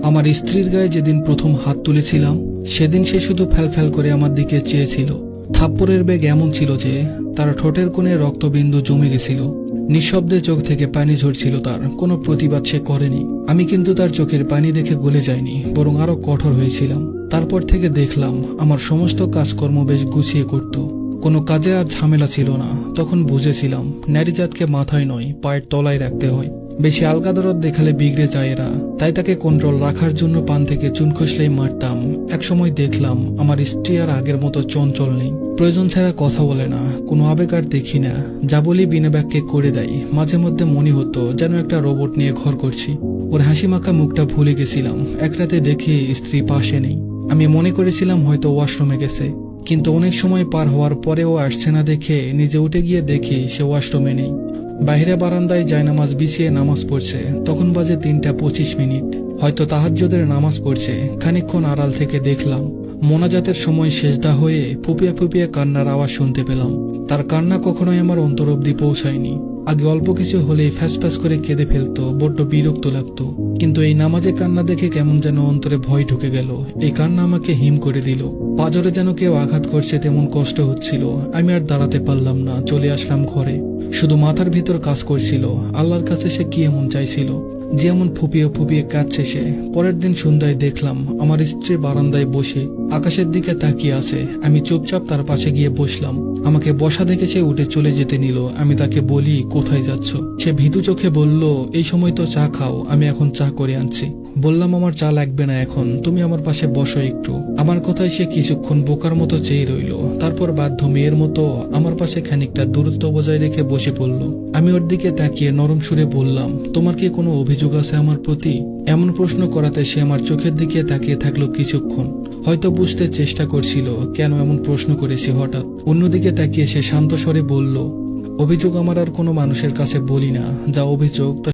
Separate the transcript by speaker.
Speaker 1: আমার স্ত্রীর গায়ে যেদিন প্রথম হাত তুলেছিলাম সেদিন সে শুধু ফ্যালফ্যাল করে আমার দিকে চেয়েছিল। থাপ্পড়ের বেগ এমন ছিল যে তার ঠোঁটের কোণে রক্তবিন্দু জমে গেছিল। নিঃশব্দে চোখ থেকে পানি ঝরছিল, তার কোনো প্রতিবাদ সে করেনি। আমি কিন্তু তার চোখের পানি দেখে গলে যায়নি, বরং আরো কঠোর হয়েছিলাম। তারপর থেকে দেখলাম আমার সমস্ত কাজকর্ম বেশ গুছিয়ে করত, কোনো কাজে আর ঝামেলা ছিল না। তখন বুঝেছিলাম নারীজাতকে মাথায় নয় পায়ের তলায় রাখতে হয়। বেশি আলগা দরদ দেখালে বিগড়ে যায় এরা, তাই তাকে কন্ট্রোল রাখার জন্য পান থেকে চুন খসলেই মারতাম। একসময় দেখলাম আমার স্ত্রী আর আগের মতো চঞ্চল নেই, প্রয়োজন ছাড়া কথা বলে না, কোনো আবেগ আর দেখি না, যা বলি বিনা বাক্যে করে দেয়। মাঝে মধ্যে মনে হতো যেন একটা রোবট নিয়ে ঘর করছি। ওর হাসি মাখা মুখটা ভুলে গেছিলাম। এক রাতে দেখি স্ত্রী পাশে নেই। আমি মনে করেছিলাম হয়তো ওয়াশরুমে গেছে, কিন্তু অনেক সময় পার হওয়ার পরেও আসছে না দেখে নিজে উঠে গিয়ে দেখি সে ওয়াশরুমে নেই। বাইরে বারান্দায় জায়নামাজ বিছিয়ে নামাজ পড়ছে। তখন বাজে 3:25। হয়তো তাহাজ্জুদের নামাজ পড়ছে। খানিকক্ষণ আড়াল থেকে দেখলাম মোনাজাতের সময় সেজদা হয়ে ফুপিয়ে ফুপিয়ে কান্নার আওয়াজ শুনতে পেলাম। তার কান্না কখনোই আমার অন্তর অব্দি পৌঁছায়নি। আগে অল্প কিছু হলেই ফ্যাস ফ্যাস করে কেঁদে ফেলতো, বড্ড বিরক্ত লাগতো। কিন্তু এই নামাজে কান্না দেখে কেমন যেন অন্তরে ভয় ঢুকে গেল। এই কান্না আমাকে হিম করে দিল। পাজরে যেন কেউ আঘাত করছে তেমন কষ্ট হচ্ছিল। আমি আর দাঁড়াতে পারলাম না, চলে আসলাম ঘরে। শুধু মাথার ভিতর কাজ করছিল আল্লাহর কাছে সে কি এমন চাইছিল যে এমন ফুপিয়ে ফুপিয়ে কাঁদছে সে। পরের দিন সন্ধ্যায় দেখলাম আমার স্ত্রী বারান্দায় বসে আকাশের দিকে তাকিয়ে আছে। আমি চুপচাপ তার পাশে গিয়ে বসলাম। আমাকে বসা দেখে সে উঠে চলে যেতে নিল। আমি তাকে বলি, কোথায় যাচ্ছ? সে ভীতু চোখে বলল, এই সময় তো চা খাও, আমি এখন চা করে আনছি। বললাম, আমার চা লাগবে না এখন, তুমি আমার পাশে বসো একটু। আমার কথায় সে কিছুক্ষণ বোকার মতো চেয়ে রইল। তারপর বাধ্য মেয়ের মতো আমার পাশে খানিকটা দূরত্ব বজায় রেখে বসে পড়ল। আমি ওর দিকে তাকিয়ে নরম সুরে বললাম, তোমার কি কোনো অভিযোগ আছে আমার প্রতি? এমন প্রশ্ন করাতে সে আমার চোখের দিকে তাকিয়ে থাকলো কিছুক্ষণ। হয়তো বুঝতে চেষ্টা করছিল কেন এমন প্রশ্ন করেছি হঠাৎ। অন্যদিকে তাকিয়ে সে শান্ত স্বরে বলল, অভিযোগ আমার আর কোনো মানুষের কাছে বলি না। যা অভিযোগ